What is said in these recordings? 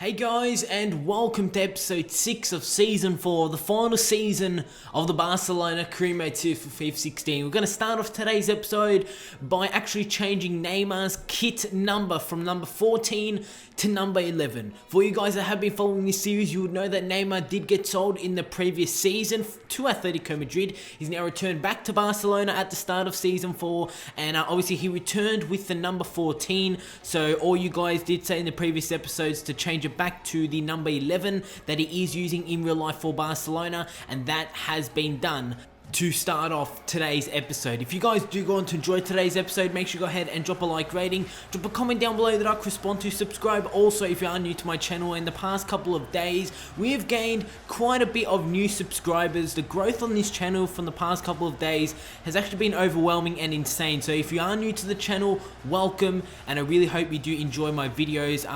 Hey guys, and welcome to episode 6 of season 4, the final season of the Barcelona career mode 2 for FIFA 16. We're going to start off today's episode by actually changing Neymar's kit number from number 14 to number 11. For you guys that have been following this series, you would know that Neymar did get sold in the previous season to Atletico Madrid. He's now returned back to Barcelona at the start of season 4, and obviously he returned with the number 14. So all you guys did say in the previous episodes to change it back to the number 11 that he is using in real life for Barcelona, and that has been done to start off today's episode. If you guys do go on to enjoy today's episode, make sure you go ahead and drop a like rating, drop a comment down below that I can respond to, subscribe. Also, if you are new to my channel, in the past couple of days we have gained quite a bit of new subscribers. The growth on this channel from the past couple of days has actually been overwhelming and insane. So if you are new to the channel, welcome, and I really hope you do enjoy my videos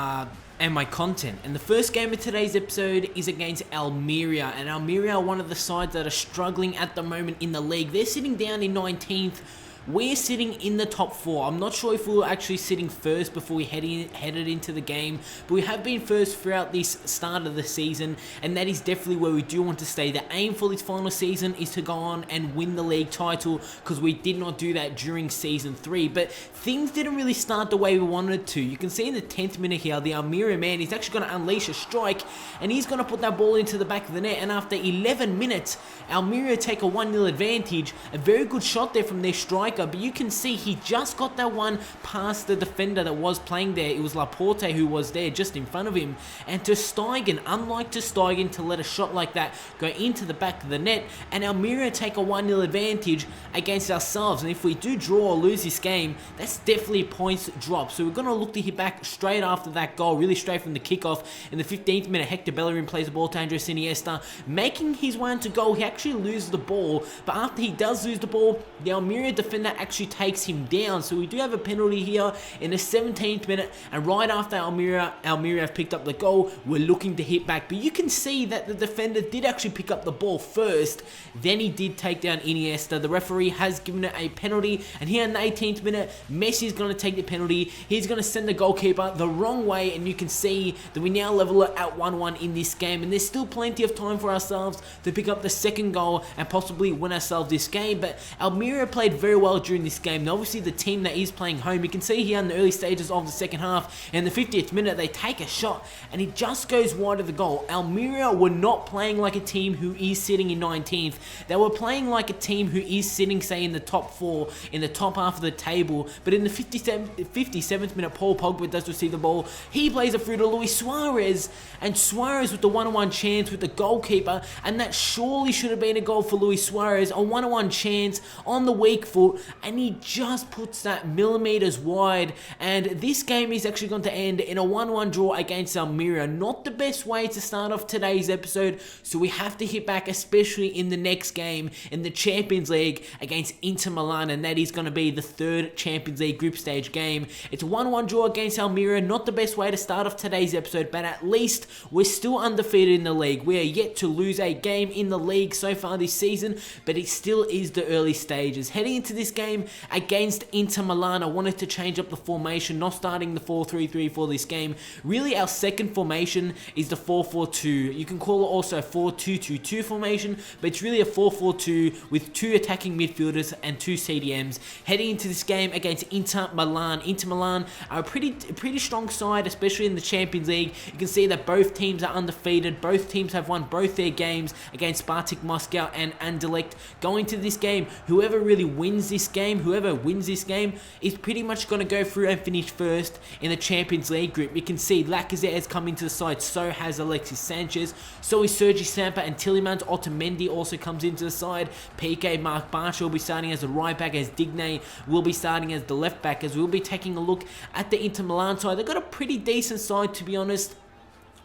and my content. And the first game of today's episode is against Almeria, and Almeria are one of the sides that are struggling at the moment in the league. They're sitting down in 19th. We're sitting in the top 4. I'm not sure if we were actually sitting first before we headed into the game, but we have been first throughout this start of the season, and that is definitely where we do want to stay. The aim for this final season is to go on and win the league title, because we did not do that during season 3, but things didn't really start the way we wanted to. You can see in the 10th minute here, the Almeria man is actually going to unleash a strike, and he's going to put that ball into the back of the net, and after 11 minutes, Almeria take a 1-0 advantage. A very good shot there from their striker, but you can see he just got that one past the defender that was playing there. It was Laporte who was there just in front of him. And to Steigen, unlike to Steigen, to let a shot like that go into the back of the net, and Almeria take a 1-0 advantage against ourselves. And if we do draw or lose this game, that's definitely a points drop. So we're going to look to hit back straight after that goal, really straight from the kickoff. In the 15th minute, Hector Bellerin plays the ball to Andres Iniesta, making his way into goal. He actually loses the ball, but after he does lose the ball, the Almeria defender actually takes him down. So we do have a penalty here in the 17th minute, and right after Almeria have picked up the goal, we're looking to hit back. But you can see that the defender did actually pick up the ball first, then he did take down Iniesta. The referee has given it a penalty, and here in the 18th minute, Messi is going to take the penalty. He's going to send the goalkeeper the wrong way, and you can see that we now level it at 1-1 in this game, and there's still plenty of time for ourselves to pick up the second goal and possibly win ourselves this game. But Almeria played very well during this game. Now, obviously the team that is playing home, you can see here in the early stages of the second half, in the 50th minute they take a shot and it just goes wide of the goal. Almeria were not playing like a team who is sitting in 19th. They were playing like a team who is sitting, say, in the top 4, in the top half of the table. But in the 57th minute, Paul Pogba does receive the ball. He plays it through to Luis Suarez, and Suarez with the 1-on-1 chance with the goalkeeper, and that surely should have been a goal for Luis Suarez. A 1-on-1 chance on the weak foot, and he just puts that millimeters wide. And this game is actually going to end in a 1-1 draw against Almeria. Not the best way to start off today's episode, so we have to hit back, especially in the next game in the Champions League against Inter Milan, and that is going to be the 3rd Champions League group stage game. It's a 1-1 draw against Almeria. Not the best way to start off today's episode, but at least we're still undefeated in the league. We are yet to lose a game in the league so far this season, but it still is the early stages. Heading into this game against Inter Milan, I wanted to change up the formation, not starting the 4-3-3 for this game. Really, our second formation is the 4-4-2. You can call it also a 4-2-2-2 formation, but it's really a 4-4-2 with 2 attacking midfielders and 2 CDMs. Heading into this game against Inter Milan. Inter Milan are a pretty strong side, especially in the Champions League. You can see that both teams are undefeated. Both teams have won both their games against Spartak Moscow and Anderlecht. Going to this game, whoever wins this game is pretty much going to go through and finish first in the Champions League group. You can see Lacazette has come into the side, so has Alexis Sanchez, so is Sergi Samper and Tielemans. Otamendi also comes into the side. PK Mark Bartra will be starting as the right back, as Digne will be starting as the left back, as we'll be taking a look at the Inter Milan side. They've got a pretty decent side, to be honest.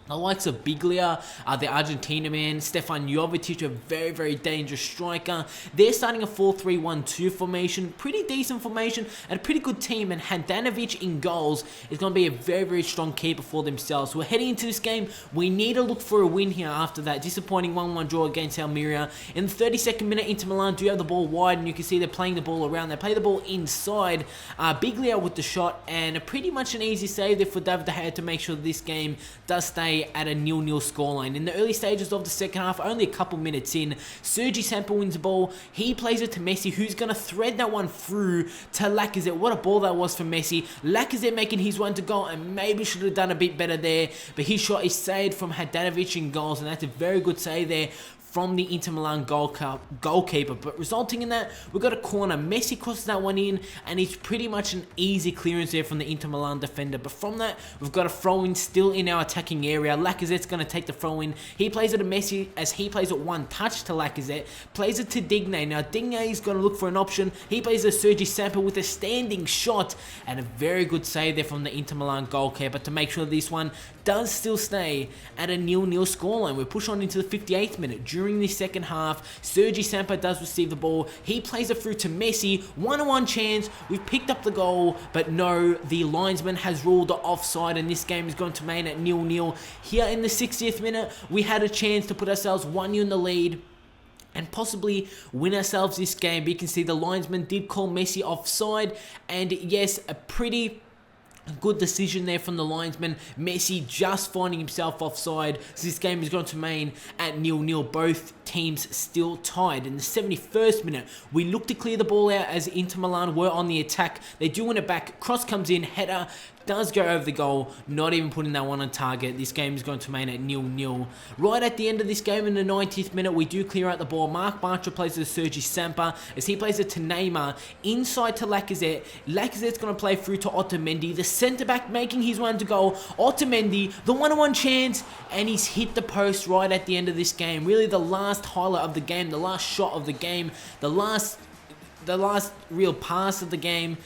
The likes of Biglia, the Argentina man, Stefan Jovetic, a very, very dangerous striker. They're starting a 4-3-1-2 formation, pretty decent formation, and a pretty good team. And Handanovic in goals is going to be a very, very strong keeper for themselves. We're heading into this game. We need to look for a win here after that disappointing 1-1 draw against Almeria. In the 32nd minute, Inter Milan do have the ball wide, and you can see they're playing the ball around. They play the ball inside. Biglia with the shot, and pretty much an easy save there for David De Gea to make sure that this game does stay at a 0-0 scoreline. In the early stages of the second half, only a couple minutes in, Sergi Samper wins the ball. He plays it to Messi, who's going to thread that one through to Lacazette. What a ball that was for Messi. Lacazette making his one to goal, and maybe should have done a bit better there, but his shot is saved from Handanovic in goals, and that's a very good save there from the Inter Milan goalkeeper. But resulting in that, we've got a corner. Messi crosses that one in, and it's pretty much an easy clearance there from the Inter Milan defender. But from that, we've got a throw-in still in our attacking area. Lacazette's going to take the throw-in. He plays it to Messi as he plays it one touch to Lacazette. Plays it to Digne. Now, Digne is going to look for an option. He plays it to Sergi Samper with a standing shot, and a very good save there from the Inter Milan goalkeeper to make sure this one does still stay at a 0-0 scoreline. We push on into the 58th minute. During the second half, Sergi Samper does receive the ball. He plays it through to Messi. 1-on-1 chance. We've picked up the goal, but no, the linesman has ruled offside, and this game is going to remain at 0-0. Here in the 60th minute, we had a chance to put ourselves 1-0 in the lead and possibly win ourselves this game. But you can see the linesman did call Messi offside, and yes, a pretty good decision there from the linesman. Messi just finding himself offside. So this game is going to remain at 0-0. Both teams still tied. In the 71st minute, we look to clear the ball out as Inter Milan were on the attack. They do win it back. Cross comes in. Header does go over the goal, not even putting that one on target. This game is going to remain at 0-0. Right at the end of this game, in the 90th minute, we do clear out the ball. Marc Bartra plays it to Sergi Samper as he plays it to Neymar. Inside to Lacazette. Lacazette's going to play through to Otamendi. The centre-back making his one to goal. Otamendi, the 1-on-1 chance, and he's hit the post right at the end of this game. Really the last highlight of the game, the last shot of the game, the last real pass of the game.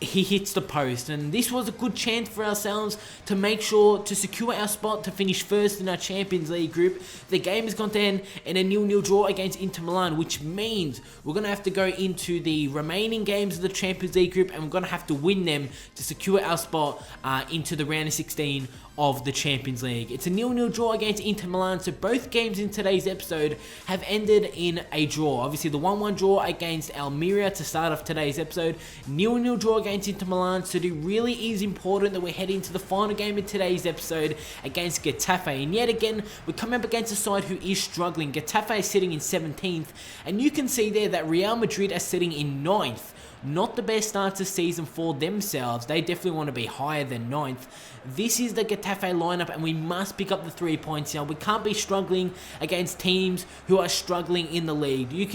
He hits the post, and this was a good chance for ourselves to make sure to secure our spot to finish first in our Champions League group. The game is going to end in a 0-0 draw against Inter Milan, which means we're going to have to go into the remaining games of the Champions League group, and we're going to have to win them to secure our spot into the round of 16 of the Champions League. It's a 0-0 draw against Inter Milan, so both games in today's episode have ended in a draw. Obviously, the 1-1 draw against Almeria to start off today's episode, 0-0 draw against Inter Milan, so it really is important that we're heading to the final game in today's episode against Getafe. And yet again, we're coming up against a side who is struggling. Getafe is sitting in 17th, and you can see there that Real Madrid are sitting in 9th. Not the best start to season for themselves. They definitely want to be higher than 9th. This is the Getafe lineup, and we must pick up the 3 points now. We can't be struggling against teams who are struggling in the league. You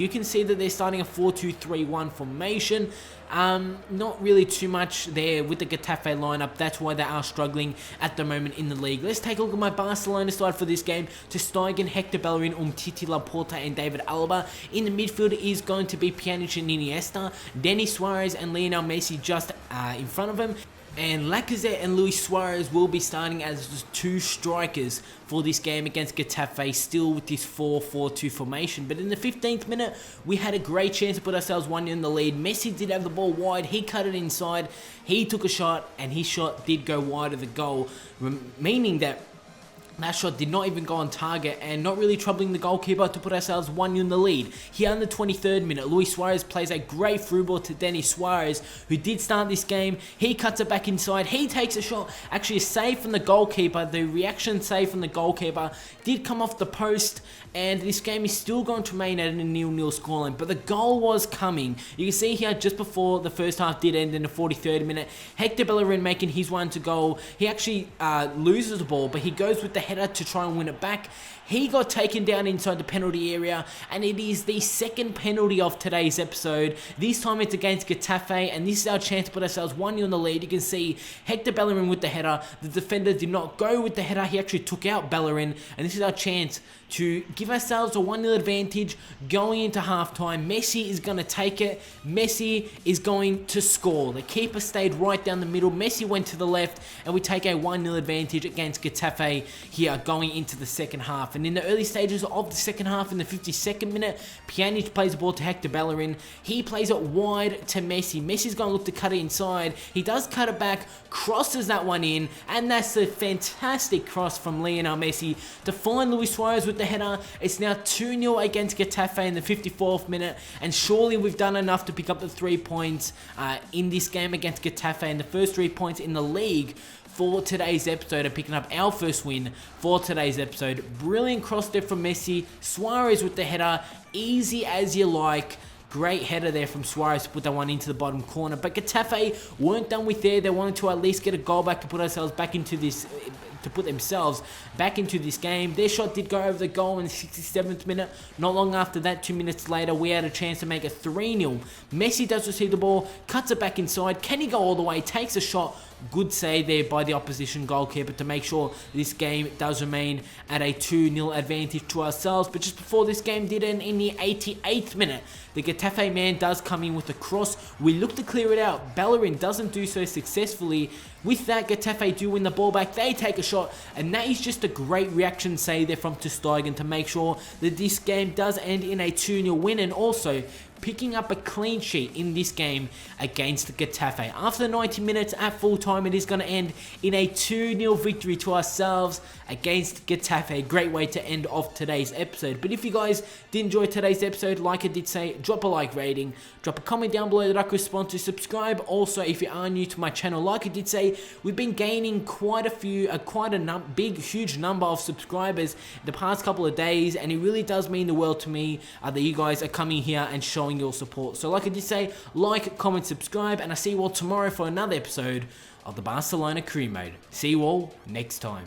can see that they're starting a 4-2-3-1 formation. Not really too much there with the Getafe lineup. That's why they are struggling at the moment in the league. Let's take a look at my Barcelona side for this game. Ter Stegen, Hector Bellerin, Umtiti, Laporta, and David Alaba. In the midfield is going to be Pjanic and Iniesta, Denis Suarez and Lionel Messi just in front of him. And Lacazette and Luis Suarez will be starting as the 2 strikers for this game against Getafe, still with this 4-4-2 formation. But in the 15th minute, we had a great chance to put ourselves 1-0 in the lead. Messi did have the ball wide. He cut it inside. He took a shot, and his shot did go wide of the goal, meaning that shot did not even go on target, and not really troubling the goalkeeper to put ourselves 1-0 in the lead. Here in the 23rd minute, Luis Suarez plays a great through ball to Denis Suarez, who did start this game. He cuts it back inside. He takes a shot. Actually, a save from the goalkeeper. The reaction save from the goalkeeper did come off the post, and this game is still going to remain at a 0-0 scoreline. But the goal was coming. You can see here just before the first half did end in the 43rd minute, Hector Bellerin making his one to goal. He actually loses the ball, but he goes with the header to try and win it back. He got taken down inside the penalty area, and it is the second penalty of today's episode. This time it's against Getafe, and this is our chance to put ourselves 1-0 in the lead. You can see Hector Bellerin with the header. The defender did not go with the header. He actually took out Bellerin, and this is our chance to give ourselves a 1-0 advantage going into halftime. Messi is going to take it. Messi is going to score. The keeper stayed right down the middle. Messi went to the left, and we take a 1-0 advantage against Getafe here going into the second half. And in the early stages of the second half, in the 52nd minute, Pjanic plays the ball to Hector Bellerin. He plays it wide to Messi. Messi's going to look to cut it inside. He does cut it back, crosses that one in, and that's a fantastic cross from Lionel Messi to find Luis Suarez with the header. It's now 2-0 against Getafe in the 54th minute, and surely we've done enough to pick up the 3 points in this game against Getafe, and the first 3 points in the league for today's episode, and picking up our first win for today's episode. Brilliant cross there from Messi. Suarez with the header, easy as you like. Great header there from Suarez to put that one into the bottom corner. But Getafe weren't done with there. They wanted to at least get a goal back to put ourselves back into this, to put themselves back into this game. Their shot did go over the goal in the 67th minute. Not long after that, 2 minutes later, we had a chance to make it 3-0. Messi does receive the ball, cuts it back inside. Can he go all the way? Takes a shot. Good save there by the opposition goalkeeper to make sure this game does remain at a 2-0 advantage to ourselves. But just before this game did end in the 88th minute, the Getafe man does come in with a cross. We look to clear it out. Bellerin doesn't do so successfully. With that, Getafe do win the ball back. They take a shot, and that is just a great reaction save there from ter Stegen to make sure that this game does end in a 2-0 win, and also picking up a clean sheet in this game against Getafe. After 90 minutes at full time, it is going to end in a 2-0 victory to ourselves against Getafe. Great way to end off today's episode. But if you guys did enjoy today's episode, like I did say, drop a like rating, drop a comment down below that I could respond to, subscribe. Also, if you are new to my channel, like I did say, we've been gaining quite a huge number of subscribers the past couple of days, and it really does mean the world to me that you guys are coming here and showing your support. So like I did say, like, comment, subscribe, and I see you all tomorrow for another episode of the Barcelona Career Mode. See you all next time.